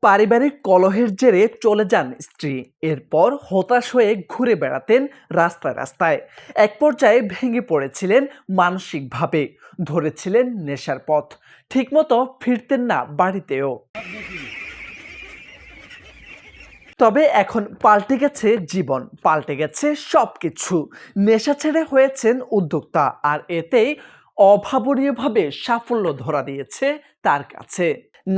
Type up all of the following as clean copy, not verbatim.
পারিবারিক কলহের জেরে চলে যান স্ত্রী। এরপর হতাশ হয়ে ঘুরে বেড়াতেন রাস্তায় রাস্তায়। এক পর্যায়ে ভেঙে পড়েছিলেন মানসিকভাবে, ধরেছিলেন নেশার পথ। ঠিকমতো ফিরতেন না বাড়িতেও। তবে এখন পাল্টে গেছে জীবন, পাল্টে গেছে সবকিছু। নেশা ছেড়ে হয়েছেন উদ্যোক্তা, আর এতেই অভাবনীয়ভাবে সাফল্য ধরা দিয়েছে তার কাছে।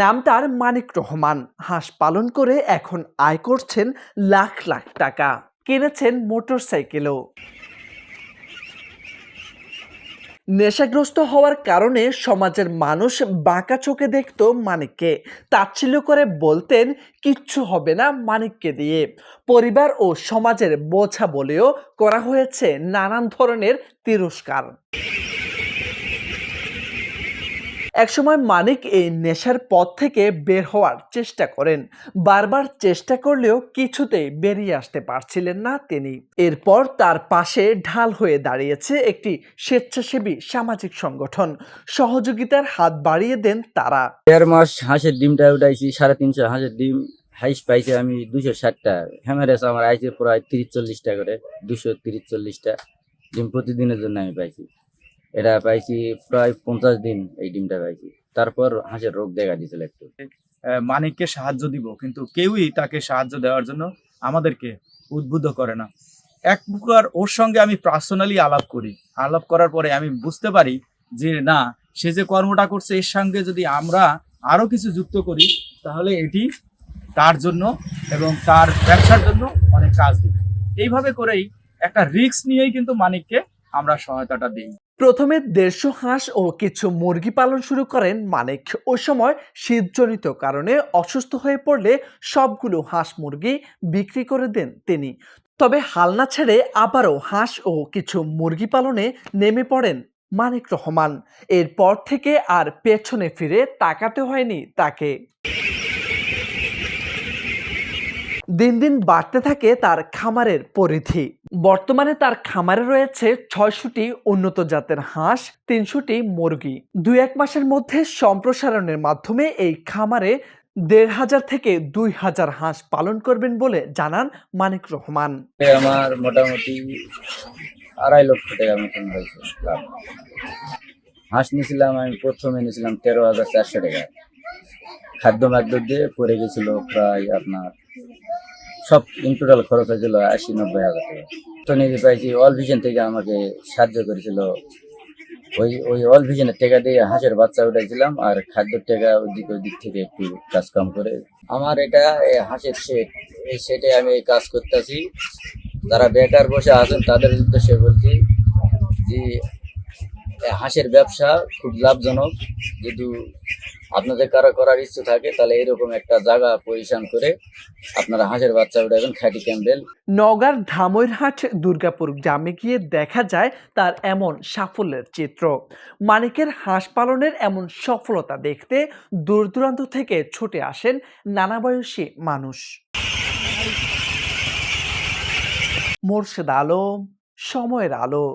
নাম তার মানিক রহমান। হাঁস পালন করে এখন আয় করছেন লাখ লাখ টাকা। কিনেছেন মোটরসাইকেলও। নেশাগ্রস্ত হওয়ার কারণে সমাজের মানুষ বাঁকা চোখে দেখত মানিককে। তাচ্ছিল্য করে বলতেন, কিচ্ছু হবে না মানিককে দিয়ে। পরিবার ও সমাজের বোঝা বলেও করা হয়েছে নানান ধরনের তিরস্কার। একসময় মানিক এই নেশার পথ থেকে বের হওয়ার চেষ্টা করেন। বারবার চেষ্টা করলেও কিছুতেই বেরিয়ে আসতে পারছিলেন না তিনি। এরপর তার পাশে ঢাল হয়ে দাঁড়িয়েছে একটি স্বেচ্ছাসেবী সামাজিক সংগঠন। সহযোগিতার হাত বাড়িয়ে দেন তারা। ১.৫ মাস হাঁসের ডিমটা উঠাইছি, ৩৫০ হাঁসের ডিম হাইস পাইছি আমি ২৬০টা। হ্যামারেজ আমার আইছে প্রায় ৩০-৪০টা করে, ২৩০-৪০টা ডিম প্রতিদিনের জন্য আমি পাইছি। এটা পাইছি প্রায় 50 দিন এই ডিমটা পাইছি। তারপর হাঁসের রোগ দেখা দিয়েছিল একটু। মানিককে সাহায্য দিব, কিন্তু কেউই তাকে সাহায্য দেওয়ার জন্য আমাদেরকে উদ্বুদ্ধ করে না। এক প্রকার ওর সঙ্গে আমি পার্সোনালি আলাপ করি। আলাপ করার পরে আমি বুঝতে পারি যে না, সে যে কর্মটা করছে এর সঙ্গে যদি আমরা আরো কিছু যুক্ত করি তাহলে এটি তার জন্য এবং তার ব্যবসার জন্য অনেক কাজ দিবে। এইভাবে করেই একটা রিস্ক নিয়েই কিন্তু মানিককে আমরা সহায়তাটা দিই। প্রথমে ১৫০ হাঁস ও কিছু মুরগি পালন শুরু করেন মানিক। ওই সময় শীতজনিত কারণে অসুস্থ হয়ে পড়লে সবগুলো হাঁস মুরগি বিক্রি করে দেন তিনি। তবে হাল না ছেড়ে আবারও হাঁস ও কিছু মুরগি পালনে নেমে পড়েন মানিক রহমান। এরপর থেকে আর পেছনে ফিরে তাকাতে হয়নি তাকে। দিন দিন বাড়তে থাকে তার খামারের পরিধি। বর্তমানে তার খামারে রয়েছে ৬০০টি উন্নত জাতের হাঁস, ৩০০টি মুরগি। ২-১ মাসের মধ্যে সম্প্রসারণের মাধ্যমে এই খামারে ১৫০০ থেকে ২০০০ হাঁস পালন করবেন বলে জানান মানিক রহমান। আমার মোটামুটি ২.৫ লক্ষ টাকা মতন হয়েছে লাভ। হাঁস নিয়েছিলাম আমি, প্রথমে নিয়েছিলাম ১৩,৪০০ টাকা। খাদ্য মাদ্য দিয়ে পড়ে গেছিল প্রায় আপনার সব ইন টোটাল খরচ হয়েছিল ৮০-৯০ হাজার টাকা। তো নিজে পাইছি অল ভিশন থেকে আমাকে সাহায্য করেছিল। ওই অল ভিশনের টাকা দিয়ে হাঁসের বাচ্চা উঠাইছিলাম, আর খাদ্যের টাকা ওই দিক থেকে একটু কাজ কাম করে। আমার এটা হাঁসের শেড, এই শেডে আমি কাজ করতেছি। যারা বেকার বসে আছেন তাদের উদ্দেশ্যে বলছি যে হাঁসের ব্যবসা খুব লাভজনক। যদি আপনাদের কারো করার ইচ্ছে থাকে তাহলে এরকম একটা জায়গা পরিশান করে আপনারা হাঁসের বাচ্চা উঠাবেন, খাঁটি ক্যাম্বেল। নওগাঁর ধামইরহাট দুর্গাপুর গ্রামে গিয়ে দেখা যায় তার এমন সাফল্যের চিত্র। মানিকের হাঁস পালনের এমন সফলতা দেখতে দূর দূরান্ত থেকে ছুটে আসেন নানা বয়সী মানুষ। মোর্শেদ আলম, সময়ের আলো।